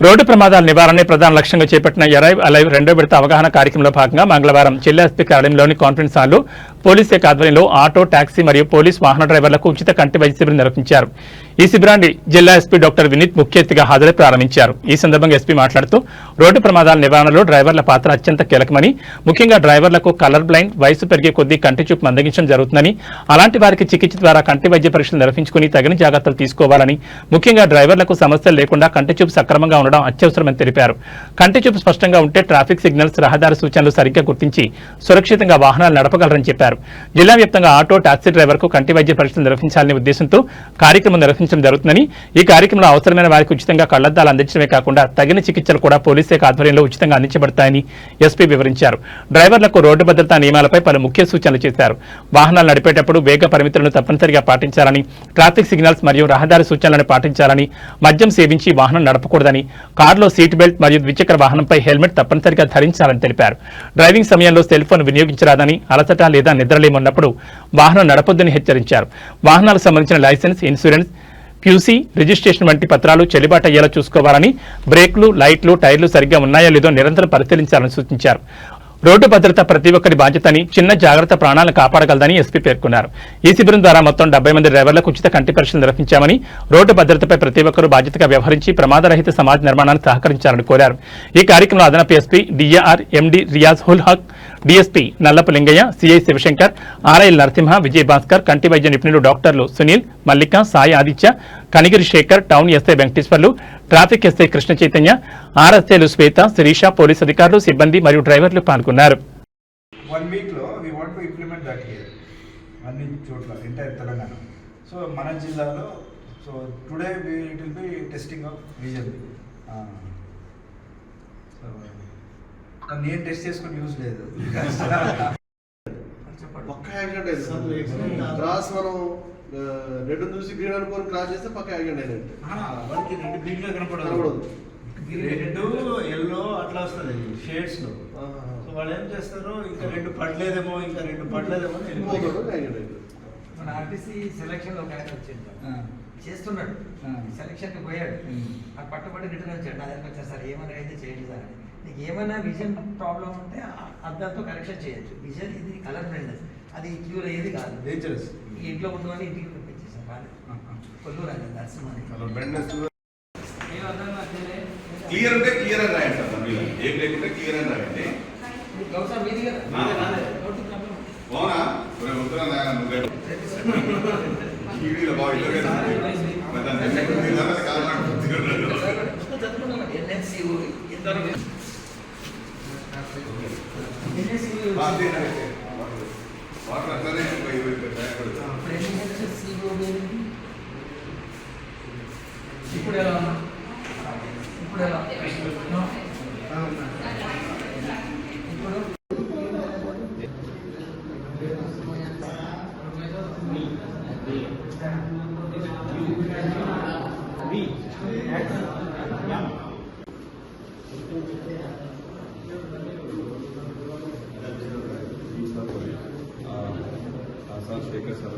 Road ప్రమాదాల నివారణే ప్రధాన లక్ష్యంగా చేపట్టిన అరైవ్ అలైవ్ రెండో విడత అవగాహన కార్యక్రమంలో భాగంగా మంగళవారం జిల్లా ఎస్పీ కార్యాలయంలోని కాన్ఫరెన్స్ హాల్లో పోలీస్ శాఖ ఆధ్వర్యంలో ఆటో, టాక్సీ మరియు పోలీస్ వాహన డ్రైవర్లకు ఉచిత కంటి వైద్య శిబిరం నిర్వహించారు. ఈ శిబిరాన్ని జిల్లా ఎస్పీ డాక్టర్ వినీత్ ముఖ్య అతిథిగా హాజరై ప్రారంభించారు. ఈ సందర్భంగా ఎస్పీ మాట్లాడుతూ రోడ్డు ప్రమాదాల నివారణలో డ్రైవర్ల పాత్ర అత్యంత కీలకమని, ముఖ్యంగా డ్రైవర్లకు కలర్ బ్లైండ్, వయసు పెరిగే కొద్దీ కంటి చూపు మందగించడం జరుగుతుందని, అలాంటి వారికి చికిత్స ద్వారా కంటి వైద్య పరీక్షలు నిర్వహించుకుని తగిన జాగ్రత్తలు తీసుకోవాలని, ముఖ్యంగా డ్రైవర్లకు సమస్యలు లేకుండా కంటి చూపు సక్రమంగా ఉండడం అత్యవసరమని తెలిపారు. కంటి చూపు స్పష్టంగా ఉంటే ట్రాఫిక్ సిగ్నల్స్, రహదారి సూచనలు సరిగ్గా గుర్తించి సురక్షితంగా వాహనాలు నడపగలరని చెప్పారు. జిల్లా వ్యాప్తంగా ఆటో, టాక్సీ డ్రైవర్కు కంటి వైద్య పరీక్షలు నిర్వహించాలనే ఉద్దేశంతో కార్యక్రమం నిర్వహించడం జరుగుతుందని, ఈ కార్యక్రమంలో అవసరమైన వారికి ఉచితంగా కళ్లద్దాలు అందించడమే కాకుండా తగిన చికిత్సలు కూడా పోలీస్ శాఖ ఆధ్వర్యంలో ఉచితంగా అందించబడతాయని ఎస్పీ వివరించారు. డ్రైవర్లకు రోడ్డు భద్రతా నియమాలపై పలు ముఖ్య సూచనలు చేశారు. వాహనాలు నడిపేటప్పుడు వేగ పరిమితులను తప్పనిసరిగా పాటించాలని, ట్రాఫిక్ సిగ్నల్స్ మరియు రహదారి సూచనలను పాటించాలని, మద్యం సేవించి వాహనం నడపకూడదని, కారులో సీట్ బెల్ట్ మరియు ద్విచక్ర వాహనంపై హెల్మెట్ తప్పనిసరిగా ధరించాలని తెలిపారు. డ్రైవింగ్ సమయంలో సెల్ ఫోన్ వినియోగించరాదని, అలసట లేదా నిద్రలేమన్నప్పుడు వాహనం నడపొద్దని హెచ్చరించారు. వాహనాలకు సంబంధించిన లైసెన్స్, ఇన్సూరెన్స్, క్యూసీ, రిజిస్ట్రేషన్ వంటి పత్రాలు చెల్లుబాటు అయ్యేలా చూసుకోవాలని, బ్రేక్లు, లైట్లు, టైర్లు సరిగ్గా ఉన్నాయో లేదో నిరంతరం పరిశీలించాలని సూచించారు. రోడ్డు భద్రత ప్రతి ఒక్కరి బాధ్యతని, చిన్న జాగ్రత్త ప్రాణాలను కాపాడగలదని ఎస్పీ పేర్కొన్నారు. ఈ శిబిరం ద్వారా మొత్తం 70 మంది డ్రైవర్లకు ఉచిత కంటి పరీక్షలు నిర్వహించామని, రోడ్డు భద్రతపై ప్రతి ఒక్కరూ బాధ్యతగా వ్యవహరించి ప్రమాదరహిత సమాజ నిర్మాణానికి సహకరించాలని కోరారు. ఈ కార్యక్రమంలో అదనపు SP DR MD Riyaz Hul Haq, DSP Nallapu Lingaiah, CI Shivashankar, RIL Narasimha, Vijay Bhaskar, కంటి వైద్య నిపుణులు డాక్టర్లు Sunil, Mallika, Sai Aditya, Kanigiri Shekar, town SI Venkateswarlu, traffic SI Krishna Chaitanya, ఆర్ఎస్ఐలు శ్వేత, శిరీష, పోలీసు అధికారులు, సిబ్బంది మరియు డ్రైవర్లు పాల్గొన్నారు. 1 week లో we want to implement that here అన్ని చోట్ల ఎంటైర్ తెలంగాణ. సో మన జిల్లాలో so today it will be testing of vision. నేను టెస్ట్ చేసుకుని యూజ్ లేదు. పక్క యాక్సిడెంట్ క్రాస్ మనం రెడ్ చూసి గ్రీన్ అనుకోని క్రాస్ చేస్తే పక్క యాక్సిడెంట్ అయినట్టు. రెండు గ్రీన్ గా కనపడదు, రెడ్ ఎల్లో అట్లా వస్తుంది షేడ్స్ లో. సో వాళ్ళు ఏం చేస్తారు, ఇంకా రెండు పడలేదేమో మన ఆర్టీసీ సెలక్షన్ లో ఒక ఆయన వచ్చింది, చేస్తున్నాడు, సెలక్షన్ కి పోయాడు, ఆ పట్టుబడి రిటర్న్ వచ్చాడు. నా దగ్గర వచ్చారు, సార్ ఏమైనా అయితే చేయండి సార్, నీకు ఏమైనా విజన్ ప్రాబ్లం ఉంటే అద్దంతో కరెక్షన్ చేయొచ్చు. విజన్ ఇది కలర్ బ్లైండ్నెస్, అది క్యూర్ అయ్యేది కాదు, డేంజరస్. ఇంట్లో ఉండమని ఇంటికి పంపించేసాం, కొల్లూరు అనేది నర్సింహని. క్లియర్ అంటే క్లియర్ అని రాయండి సార్, ఏం లేకుంటే క్లియర్ అని రాయండి. అవునా వాటర్ అట్లనే ఇప్పుడు ఎలా సార్ శేఖర్ సార్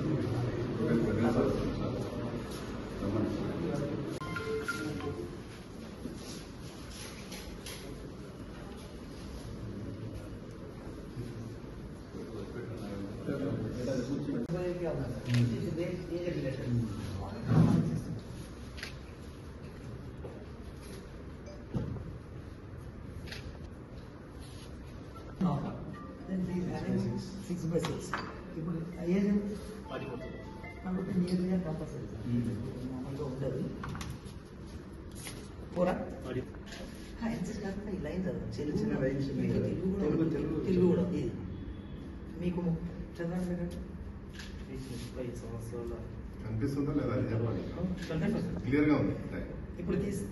ఇప్పుడు ఏజ్ కాబట్టి నియర్గా కంపల్సరీ మామూలుగా ఉండదు. పోరా ఎన్సెస్ కాకుండా ఈ లైన్ చదువు, చిన్న లైన్స్ తెలుగు కూడా ఇది మీకు చదవండి. 30 సంవత్సరాల కనిపిస్తుందా లేదా అని చెప్పండి, క్లియర్గా ఉంది. ఇప్పుడు తీసి